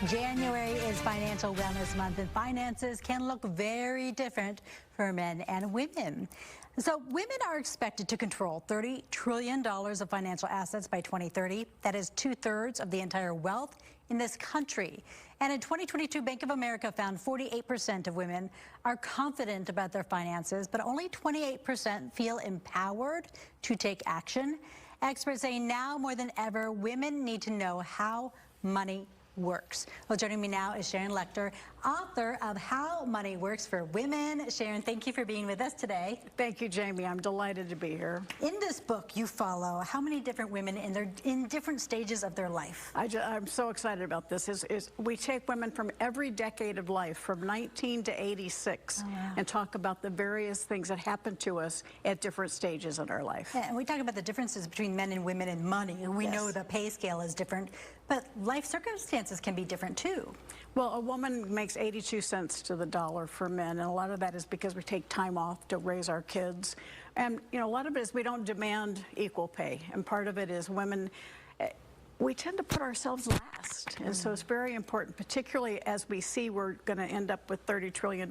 January is Financial Wellness Month, and finances can look very different for men and women. So women are expected to control $30 trillion of financial assets by 2030. That is 2/3 of the entire wealth in this country. And in 2022, Bank of America found 48% of women are confident about their finances, but only 28% feel empowered to take action. Experts say now more than ever, women need to know how money works. Well, joining me now is Sharon Lechter, author of How Money Works for Women. Sharon, thank you for being with us today. Thank you, Jamie. I'm delighted to be here. In this book, you follow how many different women in different stages of their life. I'm so excited about this. We take women from every decade of life, from 19 to 86, and talk about the various things that happen to us at different stages in our life. Yeah, and we talk about the differences between men and women and money. We know the pay scale is different, but life circumstances can be different too. Well, a woman makes 82 cents to the dollar for men, and a lot of that is because we take time off to raise our kids. And, you know, a lot of it is we don't demand equal pay, and part of it is women, we tend to put ourselves last. And so it's very important, particularly as we see we're going to end up with $30 trillion.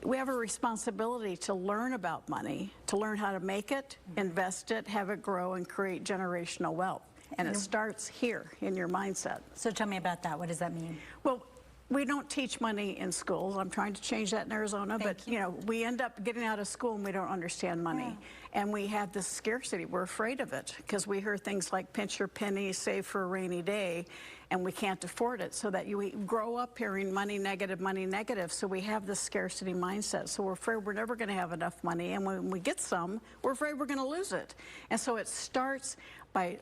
We have a responsibility to learn about money, to learn how to make it, invest it, have it grow, and create generational wealth. And it starts here in your mindset. So tell me about that. What does that mean? Well, we don't teach money in schools. I'm trying to change that in Arizona, but you know, we end up getting out of school and we don't understand money. And we have this scarcity. We're afraid of it because we hear things like pinch your penny, save for a rainy day, and we can't afford it. So that we grow up hearing money negative, so we have this scarcity mindset. So we're afraid we're never going to have enough money, and when we get some, we're afraid we're going to lose it. And so it starts by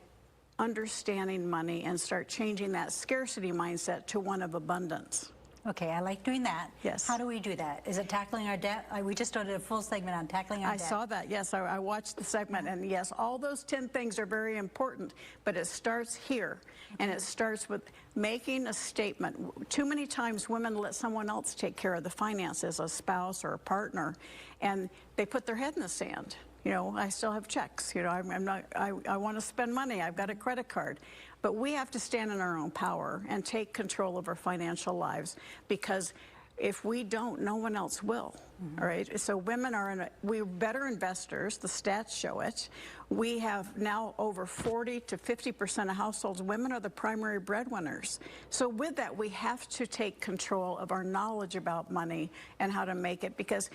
understanding money and start changing that scarcity mindset to one of abundance. Okay, I like doing that. Yes. How do we do that? Is it tackling our debt? We just did a full segment on tackling our debt. I saw that, yes. I watched the segment, and yes, all those 10 things are very important, but it starts here, and it starts with making a statement. Too many times women let someone else take care of the finances, a spouse or a partner, and they put their head in the sand. You know, I still have checks. You know, I want to spend money. I've got a credit card. But we have to stand in our own power and take control of our financial lives, because if we don't, no one else will. All right. So women are we're better investors. The stats show it. We have now over 40 to 50% of households, women are the primary breadwinners. So with that, we have to take control of our knowledge about money and how to make it, because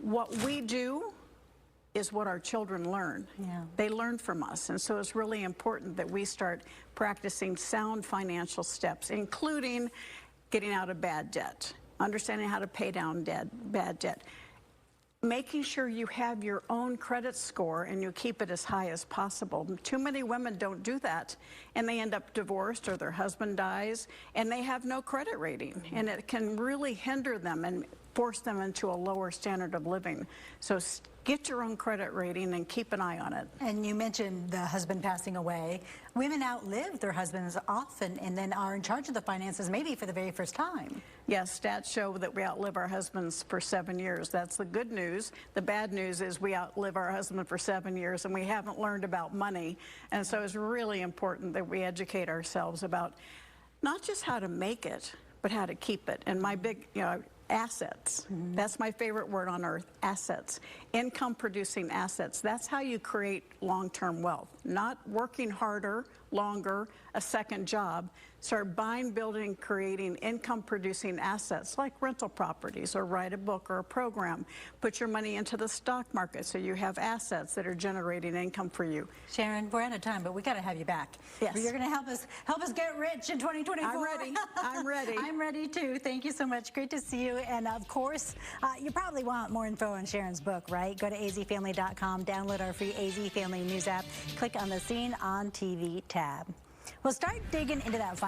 what we do is what our children learn. They learn from us, and so it's really important that we start practicing sound financial steps, including getting out of bad debt, understanding how to pay down bad debt, making sure you have your own credit score and you keep it as high as possible. Too many women don't do that, and they end up divorced or their husband dies and they have no credit rating, and it can really hinder them and force them into a lower standard of living. So get your own credit rating and keep an eye on it. And you mentioned the husband passing away. Women outlive their husbands often and then are in charge of the finances maybe for the very first time. Yes, stats show that we outlive our husbands for 7 years. That's the good news. The bad news is we outlive our husband for 7 years and we haven't learned about money. And so it's really important that we educate ourselves about not just how to make it, but how to keep it. And my big, assets. That's my favorite word on earth, assets. Income producing assets. That's how you create long-term wealth. Not working harder, longer, a second job. Start buying, building, creating income producing assets like rental properties, or write a book or a program. Put your money into the stock market so you have assets that are generating income for you. Sharon, we're out of time, but we got to have you back. Yes. You're going to help us get rich in 2024. I'm ready. I'm ready. I'm ready too. Thank you so much. Great to see you. And of course, you probably want more info on Sharon's book, right? Go to azfamily.com, download our free AZ Family News app, click on the Seen on TV tab. We'll start digging into that file.